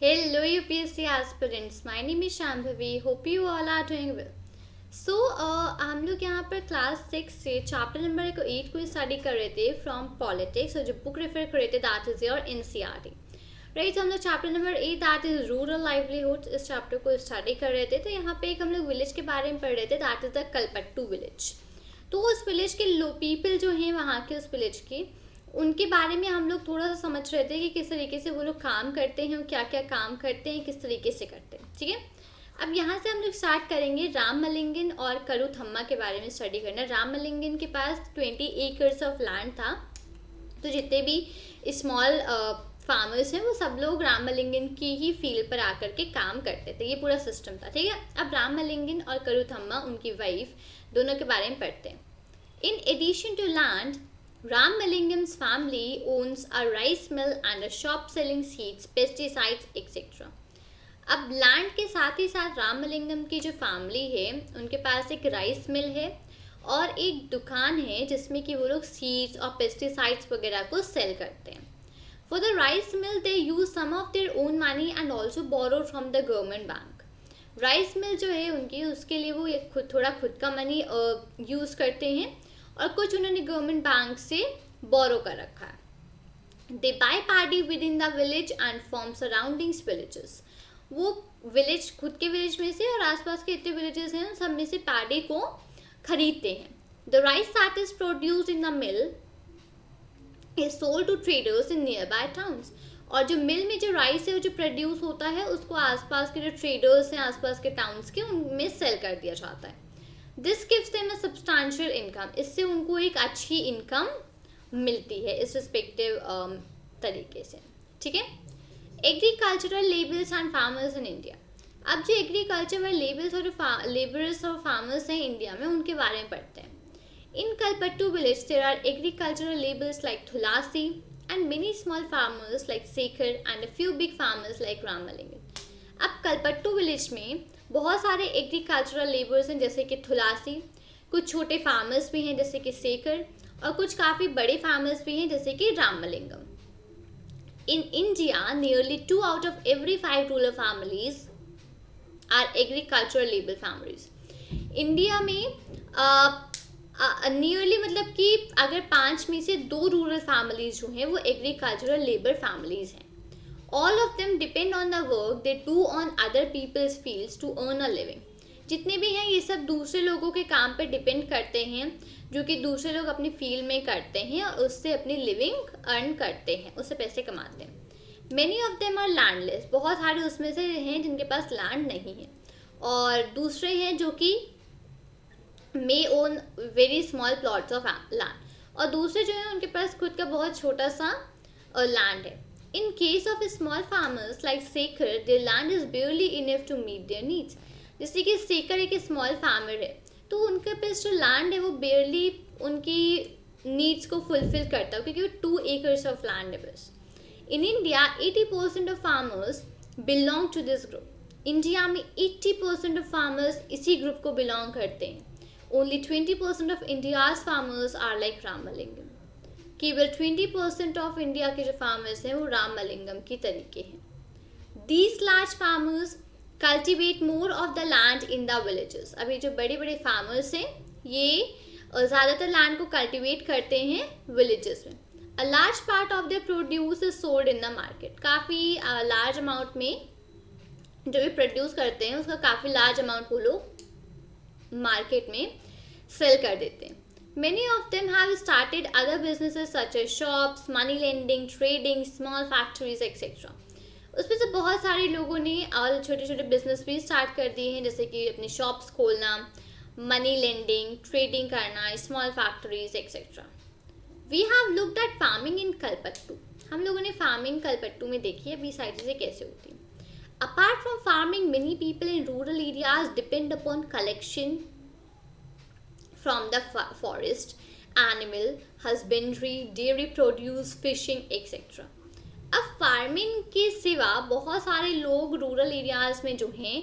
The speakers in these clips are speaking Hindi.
Hello UPSC aspirants, my name is Shambhavi. Hope you all are doing well. सो हम लोग यहाँ पर क्लास 6 से चैप्टर नंबर 8 को स्टडी कर रहे थे फ्रॉम पॉलिटिक्स और जो बुक रेफर कर रहे थे that is your NCERT right. हम लोग chapter number 8 that is rural livelihoods इस चैप्टर को स्टडी कर रहे थे। तो यहाँ पे एक हम लोग विलेज के बारे में पढ़ रहे थे that is the Kalpattu village. तो उस विलेज के पीपल जो हैं वहाँ के उस विलेज के उनके बारे में हम लोग थोड़ा सा समझ रहे थे कि किस तरीके से वो लोग काम करते हैं, क्या क्या काम करते हैं, किस तरीके से करते हैं। ठीक है, अब यहाँ से हम लोग स्टार्ट करेंगे रामलिंगन और करूथम्मा के बारे में स्टडी करना। रामलिंगन के पास 20 एकर्स ऑफ लैंड था। तो जितने भी स्मॉल फार्मर्स हैं वो सब लोग रामलिंगन की ही फील्ड पर आकर के काम करते थे। ये पूरा सिस्टम था। ठीक है, अब रामलिंगन और करूथम्मा उनकी वाइफ दोनों के बारे में पढ़ते हैं। In addition to land, Ramalingham's family owns a rice mill and a shop selling seeds, pesticides, etc. अब लैंड के साथ ही साथ रामलिंगम की जो फैमिली है उनके पास एक राइस मिल है और एक दुकान है जिसमें कि वो लोग सीड्स और पेस्टिसाइड्स वगैरह को सेल करते हैं। For the rice mill they use some of their own money and also borrow from the government bank. Rice mill जो है उनकी उसके लिए वो थोड़ा खुद का मनी यूज़ करते हैं और कुछ उन्होंने गवर्नमेंट बैंक से बोरो कर रखा है। They buy paddy within the village and from surroundings villages. वो विलेज खुद के विलेज में से और आसपास के इतने विलेजेस हैं उन सब में से पैडी को खरीदते हैं। The rice that is produced in the mill is sold to traders in nearby towns. और जो मिल में जो राइस है वो जो प्रोड्यूस होता है उसको आसपास के जो ट्रेडर्स हैं आसपास के टाउन्स के उनमें सेल कर दिया जाता है। This gives them a substantial income. इससे उनको एक अच्छी इनकम मिलती है इस रिस्पेक्टिव तरीके से। ठीक है, agricultural labours and farmers in India. अब जो एग्रीकल्चरल लेबर्स और लेबरर्स और फार्मर्स हैं इंडिया में उनके बारे में पढ़ते हैं। In Kalpattu village there are agricultural labours like Thulasi and many small farmers like Shekhar and a few big farmers like Ramalingan. अब कलपट्टू विलेज में बहुत सारे एग्रीकल्चरल लेबर्स हैं जैसे कि थुलासी, कुछ छोटे फार्मर्स भी हैं जैसे कि शेखर और कुछ काफ़ी बड़े फार्मर्स भी हैं जैसे कि Ramalingam. In India nearly 2 out of every 5 rural families are agricultural labour families. India में नियरली मतलब कि अगर 5 में से 2 रूरल फैमिलीज जो हैं वो एग्रीकल्चरल लेबर फैमिलीज हैं। All of them depend on the work they do on other people's fields to earn a living. जितने भी हैं ये सब दूसरे लोगों के काम पे डिपेंड करते हैं जो कि दूसरे लोग अपनी फील्ड में करते हैं और उससे अपनी लिविंग अर्न करते हैं, उससे पैसे कमाते हैं। Many of them are landless. बहुत सारे उसमें से हैं जिनके पास लैंड नहीं है और दूसरे हैं जो कि may own very small plots of land और दूसरे जो हैं उनके पास खुद का बहुत छोटा सा लैंड है। In case of small farmers like Sekhar, their land is barely enough to meet their needs. जैसे कि शेखर एक स्मॉल फार्मर है तो उनके पास जो लैंड है वो बेयरली उनकी नीड्स को फुलफिल करता है क्योंकि वो 2 एकर्स ऑफ लैंड है बस। In India 80% of farmers belong to this group. India में 80% ऑफ फार्मर्स इसी ग्रुप को बिलोंग करते हैं। Only 20% of India's farmers are like Ramalingam. केवल 20% ऑफ इंडिया के जो फार्मर्स हैं वो रामलिंगम की तरीके हैं। These large farmers cultivate more of the land in the villages. अभी जो बड़े बड़े फार्मर्स हैं ये ज़्यादातर लैंड को कल्टिवेट करते हैं विलेजेस में। A large part of the produce is sold in the market. काफ़ी लार्ज अमाउंट में जो भी प्रोड्यूस करते हैं उसका काफ़ी लार्ज अमाउंट वो लोग मार्केट में सेल कर देते हैं। Many of them have started other businesses such as shops, money lending, trading, small factories, etc. उसमें से बहुत सारे लोगों ने और छोटे छोटे बिजनेस भी स्टार्ट कर दिए हैं जैसे कि अपनी शॉप्स खोलना, मनी लेंडिंग, ट्रेडिंग करना, small factories et cetera. We have looked at farming in Kalpattu. हम लोगों ने फार्मिंग कलपट्टू में देखी है अभी सारी चीज़ें कैसे होती हैं। Apart from farming many people in rural areas depend upon collection from the forest, animal husbandry, dairy produce, fishing, etc. अब फार्मिंग के सिवा बहुत सारे लोग रूरल एरियाज में जो हैं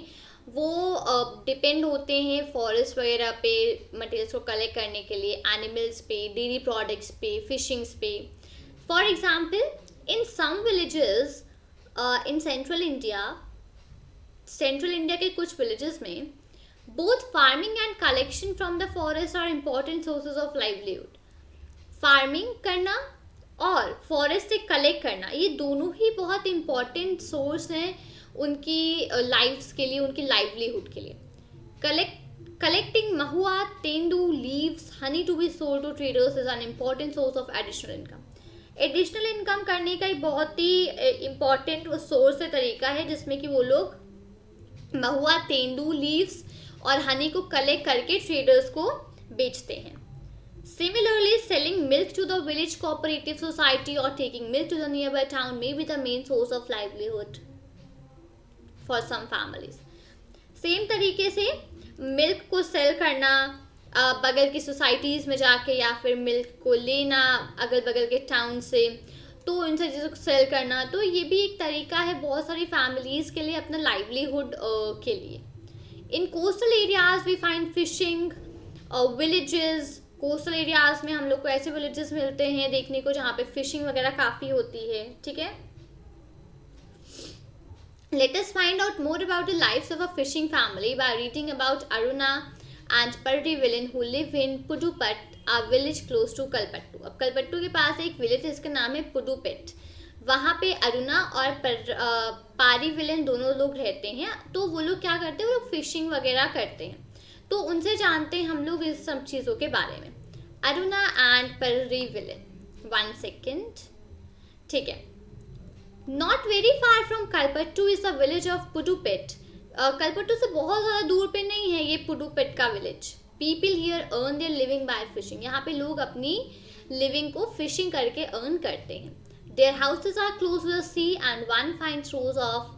वो डिपेंड होते हैं फॉरेस्ट वगैरह पे मटेरियल्स को कलेक्ट करने के लिए, एनिमल्स पे, डेयरी प्रोडक्ट्स पे, फिशिंग्स पे। For example in some villages in central India के कुछ विलेजेस में both farming and collection from the forest are important sources of livelihood. Farming करना और फॉरेस्ट से कलेक्ट करना, ये दोनों ही बहुत इम्पॉर्टेंट सोर्स हैं उनकी लाइफ्स के लिए, उनकी लाइवलीहुड के लिए। Collecting mahua, tendu, leaves, honey to be sold to traders is an important source of additional income. Additional income करने का एक बहुत ही इम्पॉर्टेंट सोर्स है, तरीका है, जिसमें कि वो लोग महुआ, तेंदू, लीव्स और हनी को कलेक्ट करके ट्रेडर्स को बेचते हैं। Similarly, selling milk to the village cooperative society or taking milk to the nearby town may be the main source of livelihood for some families. Same तरीके से मिल्क को सेल करना बगल की सोसाइटीज़ में जाके, या फिर मिल्क को लेना अगल बगल के टाउन से, तो इन सब चीज़ों को सेल करना, तो ये भी एक तरीका है बहुत सारी फैमिलीज़ के लिए अपना लाइवलीहुड के लिए। In coastal areas we find fishing villages. Coastal areas में हम लोग को ऐसे विलेजेस मिलते हैं देखने को जहाँ पे फिशिंग वगैरह काफ़ी होती है, ठीक है। Let us find out more about the lives of a fishing family by reading about Aruna and Parrivilan who live in Pudupat, a village close to Kalpattu. अब कलपट्टू के पास एक विलेज है, इसका नाम है पुडुपेट। वहाँ पे अरुणा और पारीविलन दोनों लोग रहते हैं। तो वो लोग क्या करते हैं, वो लोग फिशिंग वगैरह करते हैं। तो उनसे जानते हैं हम लोग इस सब चीज़ों के बारे में। अरुणा एंड पारीविलन, 1 सेकेंड, ठीक है। Not very far from Kalpattu is the village of Pudupet. Kalpattu से बहुत ज़्यादा दूर पे नहीं है ये पुडुपेट का village. People here earn their living by fishing. यहाँ पे लोग अपनी लिविंग को फिशिंग करके अर्न करते हैं। Their houses are close to the sea and one finds rows of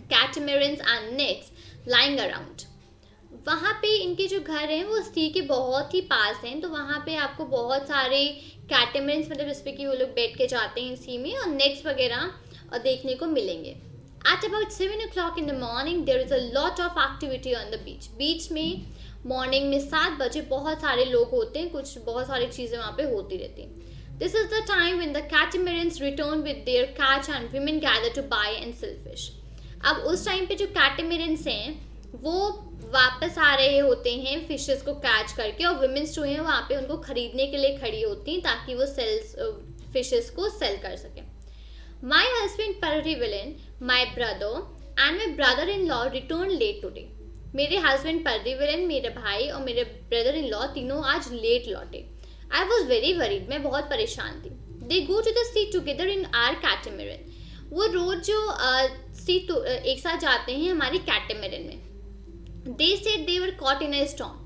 catamarans and nets lying around. वहाँ पे इनके जो घर हैं वो सी के बहुत ही पास हैं, तो वहाँ पे आपको बहुत सारे कैटमैरन्स, मतलब जिस पे कि वो लोग बैठ के जाते हैं सी में, और नेट्स वगैरह देखने को मिलेंगे। At about 7 o'clock in the morning, there is a lot of activity on the beach. बीच में मॉर्निंग में 7 बजे बहुत सारे लोग होते हैं, कुछ बहुत सारी चीज़ें वहाँ पे होती रहती हैं। This is the time when the catamarans return with their catch and women gather to buy and sell fish. अब उस टाइम पे जो कैटमैरन्स हैं वो वापस आ रहे होते हैं फिशेस को कैच करके, और वुमेन्स जो हैं वहाँ पे उनको खरीदने के लिए खड़ी होती हैं ताकि वो फिशेस को सेल कर सकें। My husband Parrivilan, my brother and my brother-in-law returned late today. मेरे हस्बैंड Parrivilan, मेरे भाई और मेरे ब्रदर इन लॉ तीनों आज लेट लौटे। I was very worried, मैं बहुत परेशान थी। They go to the sea together in our catamaran. वो रोज जो एक साथ जाते हैं हमारी कैटमैरन में। They said they were caught in a storm.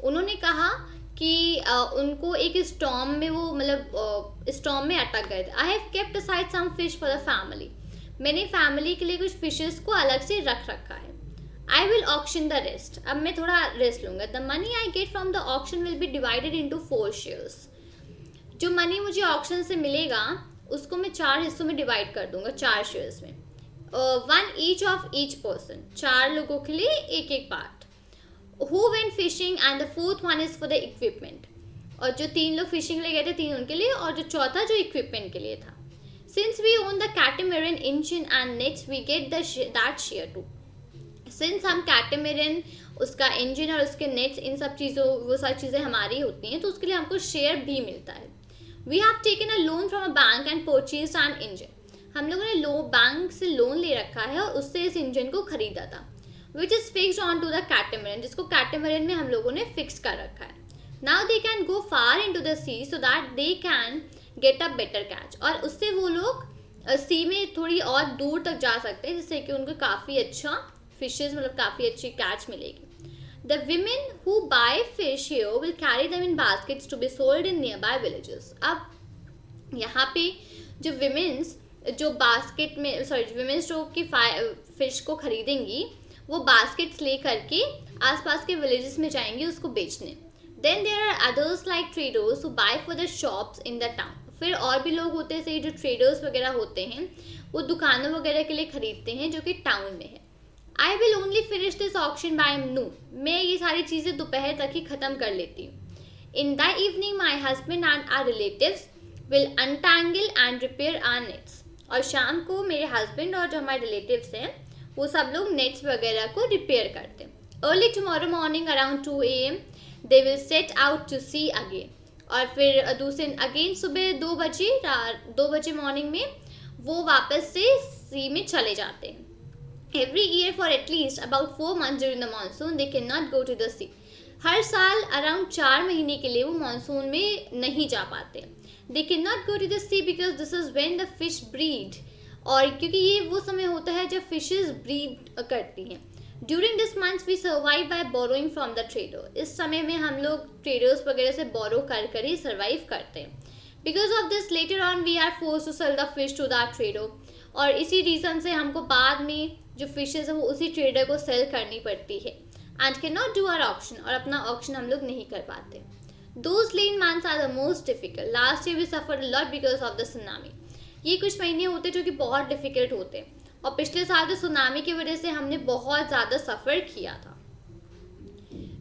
उन्होंने कहा कि उनको एक स्टॉर्म में वो मतलब स्टॉर्म में अटक गए थे। I have kept aside some fish for the family. मैंने फैमिली के लिए कुछ फिशेस को अलग से रख रखा है। I will auction the rest. अब मैं थोड़ा रेस्ट लूँगा। The money I get from the auction will be divided into 4 shares. जो मनी मुझे ऑक्शन से मिलेगा उसको मैं 4 हिस्सों में डिवाइड कर दूंगा, 4 शेयर्स में। 1 ईच ऑफ ईच पर्सन, 4 लोगों के लिए एक एक part. Who went fishing and the 4th one is for the equipment. और जो 3 लोग फिशिंग ले गए थे 3 उनके लिए, और जो चौथा जो इक्विपमेंट के लिए था। Since we own the catamaran engine and nets, we get that share too. Since हम catamaran उसका इंजन और उसके नेट्स, इन सब चीज़ों, वो सारी चीज़ें हमारी होती हैं, तो उसके लिए हमको शेयर भी मिलता है। We have taken a loan from a bank and purchased an engine. हम लोगों ने बैंक से लोन ले रखा है और उससे इस इंजन को खरीदा था। Which is fixed onto the catamaran, जिसको कैटमैरन में हम लोगों ने फिक्स कर रखा है। Now they can go far into the sea so that they can get a better catch. और उससे वो लोग सी में थोड़ी और दूर तक जा सकते हैं, जिससे कि उनको काफ़ी अच्छा फिशेस, मतलब काफ़ी अच्छी कैच मिलेगी। The women who buy fish here will carry them in baskets to be sold in nearby villages. अब यहाँ पे जो विमेंस जो बास्केट में विमेंस जो की फिश को खरीदेंगी वो बास्केट्स ले करके आसपास के विलेजेस में जाएंगे उसको बेचने। Then there are others like traders who buy for the shops in the town. फिर और भी लोग होते हैं, जो ट्रेडर्स वगैरह होते हैं वो दुकानों वगैरह के लिए खरीदते हैं जो कि टाउन में है। I will only finish this auction by noon. मैं ये सारी चीज़ें दोपहर तक ही ख़त्म कर लेती हूँ। In the evening my husband and our relatives will untangle and repair our nets. और शाम को मेरे हस्बैंड और जो हमारे रिलेटिव्स हैं वो सब लोग नेट्स वगैरह को रिपेयर करते हैं. Early tomorrow morning around 2 AM they will set out to sea again. और फिर दूसरे अगेन सुबह 2 बजे मॉर्निंग में वो वापस से सी में चले जाते हैं. Every year for at least about 4 months during the monsoon they cannot go to the sea. हर साल अराउंड 4 महीने के लिए वो मानसून में नहीं जा पाते. They cannot go to the sea because this is when the fish breed. और क्योंकि ये वो समय होता है जब फिशेस ब्रीड करती हैं. During this month we survive by borrowing from the trader. इस समय में हम लोग ट्रेडर्स वगैरह से बोरो कर ही सर्वाइव करते हैं. Because of this later on we are forced to sell the fish to that trader. और इसी रीज़न से हमको बाद में जो फिशेज है वो उसी ट्रेडर को सेल करनी पड़ती है. And can not do our option, और अपना ऑप्शन हम लोग नहीं कर पाते. Those lean months are the most difficult. Last year we suffered a lot because of the tsunami. ये कुछ महीने होते हैं जो कि बहुत डिफिकल्ट होते हैं, और पिछले साल तो सुनामी की वजह से हमने बहुत ज़्यादा सफ़र किया था.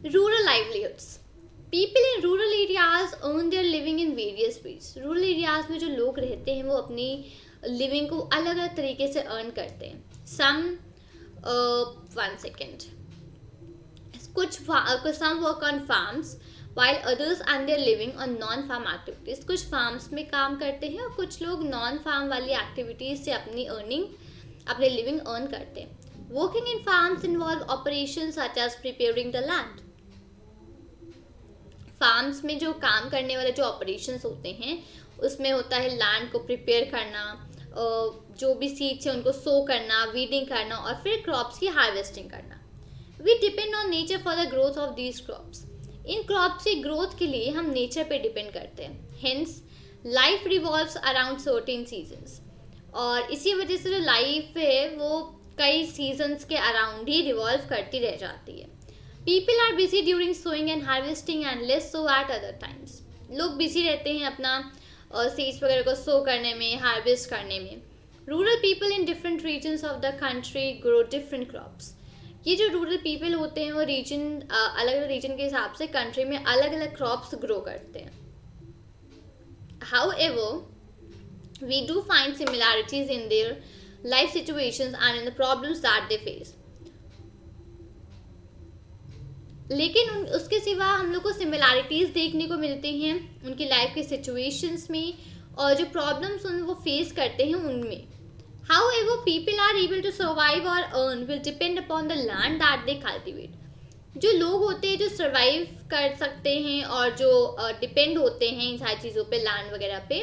Rural livelihoods. People in rural areas earn their living in various ways. Rural areas में जो लोग रहते हैं वो अपनी लिविंग को अलग अलग तरीके से अर्न करते हैं. सम 1 second. Some work on farms while others earn their living on non-farm activities. कुछ फार्म्स में काम करते हैं और कुछ लोग नॉन फार्म वाली एक्टिविटीज से अपनी लिविंग अर्न करते हैं. Working in farms involve operations such as preparing the land. Farms में जो काम करने वाले जो ऑपरेशंस होते हैं उसमें होता है लैंड को प्रिपेयर करना, जो भी सीड्स हैं उनको सो करना, वीडिंग करना और फिर क्रॉप्स की हार्वेस्टिंग करना. We depend on nature for the growth of these crops. इन क्रॉप्स की ग्रोथ के लिए हम नेचर पे डिपेंड करते हैं. Hence life revolves around certain seasons. और इसी वजह से जो लाइफ है वो कई सीजन्स के अराउंड ही रिवॉल्व करती रह जाती है. People are busy during sowing and harvesting and less so at other times. लोग बिजी रहते हैं अपना सीड्स वगैरह को सो करने में, हार्वेस्ट करने में. Rural people in different regions of the country grow different crops. ये जो रूरल पीपल होते हैं वो अलग अलग रीजन के हिसाब से कंट्री में अलग अलग क्रॉप्स ग्रो करते हैं. However we do find similarities in their life situations and in the problems that they face. लेकिन उसके सिवा हम लोग को सिमिलैरिटीज़ देखने को मिलती हैं उनकी लाइफ के सिचुएशंस में और जो प्रॉब्लम्स वो फेस करते हैं उनमें. However, people are able to survive or earn will depend upon the land that they cultivate. जो लोग होते हैं जो सर्वाइव कर सकते हैं और जो डिपेंड होते हैं इन सारी चीज़ों पे, लैंड वगैरह पे,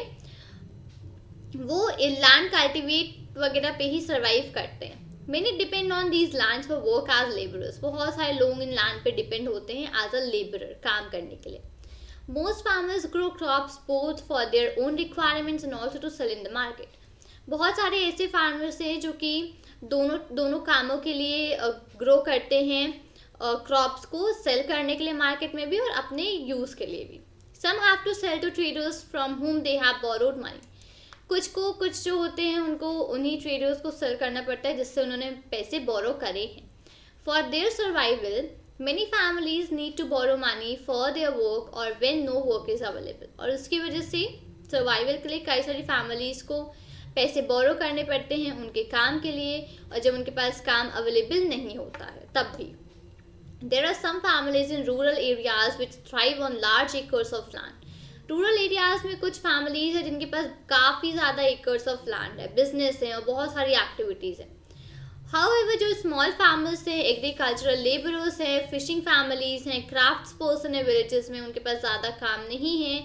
वो लैंड कल्टिवेट वगैरह पे ही सर्वाइव करते हैं. Many depend on these lands for work as laborers. बहुत सारे लोग इन लैंड पे डिपेंड होते हैं एज अ लेबरर, काम करने के लिए. Most farmers grow crops both for their own requirements and also to sell in the market. बहुत सारे ऐसे फार्मर्स हैं जो कि दोनों कामों के लिए ग्रो करते हैं क्रॉप्स को, सेल करने के लिए मार्केट में भी और अपने यूज़ के लिए भी. Some have to sell to traders from whom they have borrowed money. कुछ जो होते हैं उनको उन्हीं ट्रेडर्स को सेल करना पड़ता है जिससे उन्होंने पैसे बोरो करे हैं. For their survival many families need to borrow money for their work or when no work is available. और उसकी वजह से सर्वाइवल के लिए कई सारी फैमिलीज़ को पैसे बोरो करने पड़ते हैं उनके काम के लिए, और जब उनके पास काम अवेलेबल नहीं होता है तब भी. There are some families in rural areas which thrive on large acres of land. Rural areas में कुछ फैमिलीज हैं जिनके पास काफ़ी ज़्यादा एकर्स ऑफ लैंड है, बिजनेस है और बहुत सारी एक्टिविटीज़ हैं. हाउएवर जो स्मॉल फार्मर्स हैं, एग्रीकल्चरल लेबरर्स हैं, फिशिंग फैमिलीज हैं, क्राफ्ट्स पर्सन है विलेजेस में, उनके पास ज़्यादा काम नहीं है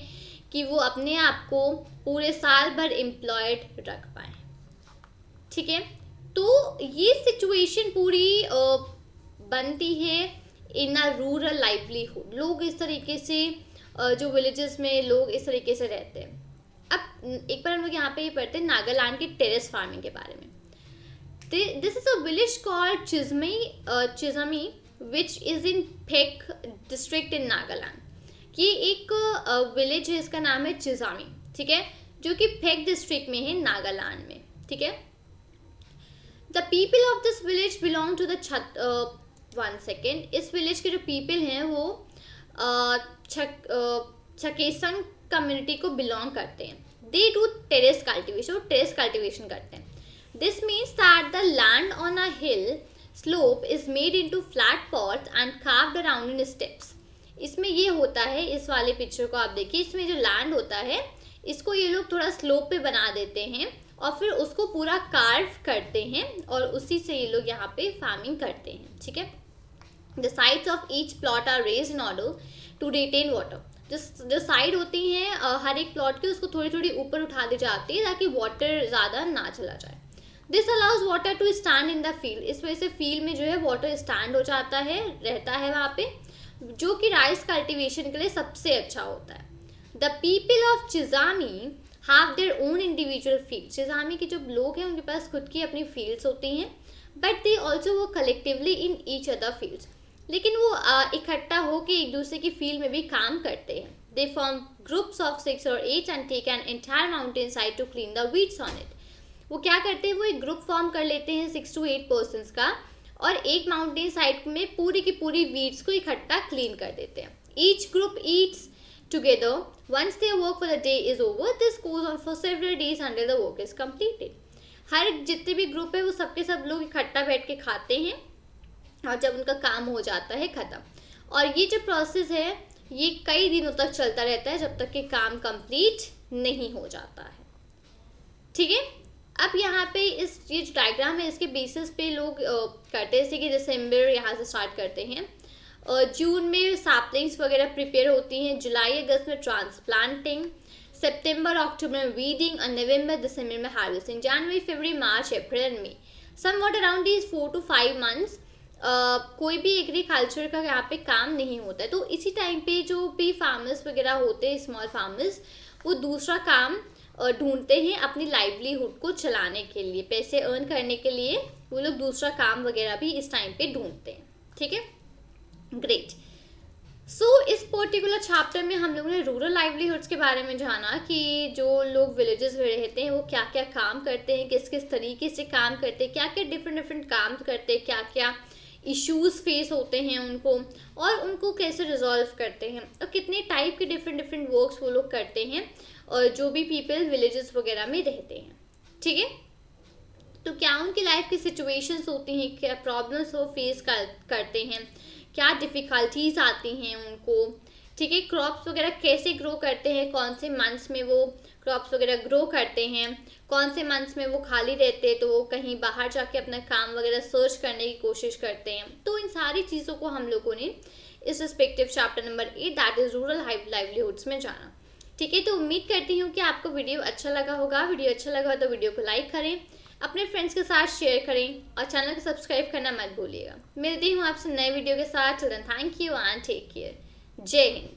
कि वो अपने आप को पूरे साल भर एम्प्लॉयड रख पाएँ. ठीक है, तो ये सिचुएशन पूरी बनती है इन अ रूरल लाइवलीहुड. लोग इस तरीके से जो विलेजेस में लोग इस तरीके से रहते हैं. अब एक बार हम लोग यहाँ पे ये पढ़ते हैं नागालैंड की टेरेस फार्मिंग के बारे में. This is a village called Chizami which is in Phek district in Nagaland. ये एक विलेज है, इसका नाम है चिजामी. ठीक है, जो कि फेक डिस्ट्रिक्ट में है नागालैंड में. ठीक है, the people of this village belong to the 1 second. इस विलेज के जो पीपल हैं वो छकेसन कम्युनिटी को बिलोंग करते हैं. दे डू टेरेस कल्टिवेशन, वो टेरेस कल्टिवेशन करते हैं. This means that the land on a hill slope is made into flat pots and carved around in steps. इसमें ये होता है, इस वाले पिक्चर को आप देखिए, इसमें जो लैंड होता है इसको ये लोग थोड़ा स्लोप पे बना देते हैं और फिर उसको पूरा कार्व करते हैं और उसी से ये लोग यहाँ पे फार्मिंग करते हैं. ठीक है. The sides of each plot are raised in order to retain water. जो साइड होती हैं हर एक प्लॉट की, उसको थोड़ी थोड़ी ऊपर उठा दी जाती है ताकि वाटर ज़्यादा ना चला जाए. This allows water to stand in the field. इस वजह से फील्ड में जो है वाटर स्टैंड हो जाता है, रहता है वहाँ पे, जो कि राइस कल्टिवेशन के लिए सबसे अच्छा होता है. The people of Chizami have their own individual field. Chizami के जो लोग हैं उनके पास खुद की अपनी फील्ड्स होती हैं, but they also work collectively in each other fields. लेकिन वो इकट्ठा होकर एक दूसरे की फील्ड में भी काम करते हैं. They form groups of 6 or 8 and take an entire mountain side to clean the weeds on it. वो क्या करते हैं, वो एक ग्रुप फॉर्म कर लेते हैं 6 to 8 पर्सनस का और एक माउंटेन साइड में पूरी की पूरी वीड्स को इकट्ठा क्लीन कर देते हैं. Each group Yeats together once their work for the day is over. This goes on for several days until the work is completed. हर जितने भी ग्रुप है वो सबके सब लोग इकट्ठा बैठ के खाते हैं और जब उनका काम हो जाता है ख़त्म. और ये जो प्रोसेस है ये कई दिनों तक चलता रहता है जब तक कि काम कंप्लीट नहीं हो जाता है. ठीक है. अब यहाँ पे ये जो डायग्राम है इसके बेसिस पे लोग करते हैं, जैसे कि दिसंबर यहाँ से स्टार्ट करते हैं, जून में सैपलिंग्स वगैरह प्रिपेयर होती हैं, जुलाई अगस्त में ट्रांसप्लांटिंग, सितंबर अक्टूबर में वीडिंग और नवंबर दिसंबर में harvesting, January February March April and May. Somewhat around these 4 to 5 months कोई भी एग्रीकल्चर का यहाँ पे काम नहीं होता है. तो इसी टाइम पे जो भी फार्मर्स वगैरह होते हैं, स्मॉल फार्मर्स, वो दूसरा काम ढूंढते हैं अपनी लाइवलीहुड को चलाने के लिए, पैसे अर्न करने के लिए वो लोग दूसरा काम वगैरह भी इस टाइम पे ढूंढते हैं. ठीक है. ग्रेट. सो इस पर्टिकुलर चैप्टर में हम लोगों ने रूरल लाइवलीहुड्स के बारे में जाना कि जो लोग विलेजेस में रहते हैं वो क्या क्या काम करते हैं, किस किस तरीके से काम करते हैं, क्या क्या डिफरेंट काम करते हैं, क्या क्या इश्यूज फेस होते हैं उनको और उनको कैसे रिजॉल्व करते हैं और कितने टाइप के डिफरेंट वर्क्स वो लोग करते हैं और जो भी पीपल विलेजेस वगैरह में रहते हैं. ठीक है. तो क्या उनकी लाइफ की सिचुएशंस होती हैं, क्या प्रॉब्लम्स वो फेस करते हैं, क्या डिफ़िकल्टीज आती हैं उनको. ठीक है. क्रॉप्स वगैरह कैसे ग्रो करते हैं, कौन से मंथ्स में वो क्रॉप्स वगैरह ग्रो करते हैं, कौन से मंथ्स में वो खाली रहते हैं तो वो कहीं बाहर जाके अपना काम वगैरह सर्च करने की कोशिश करते हैं. तो इन सारी चीज़ों को हम लोगों ने इस respective chapter number 8 that is rural livelihoods में जाना. ठीक है. तो उम्मीद करती हूँ कि आपको वीडियो अच्छा लगा होगा. वीडियो अच्छा लगा तो वीडियो को लाइक करें, अपने फ्रेंड्स के साथ शेयर करें और चैनल को सब्सक्राइब करना मत भूलिएगा. मिलती हूँ आपसे नए वीडियो के साथ. Till then thank you and take care. जय हिंद.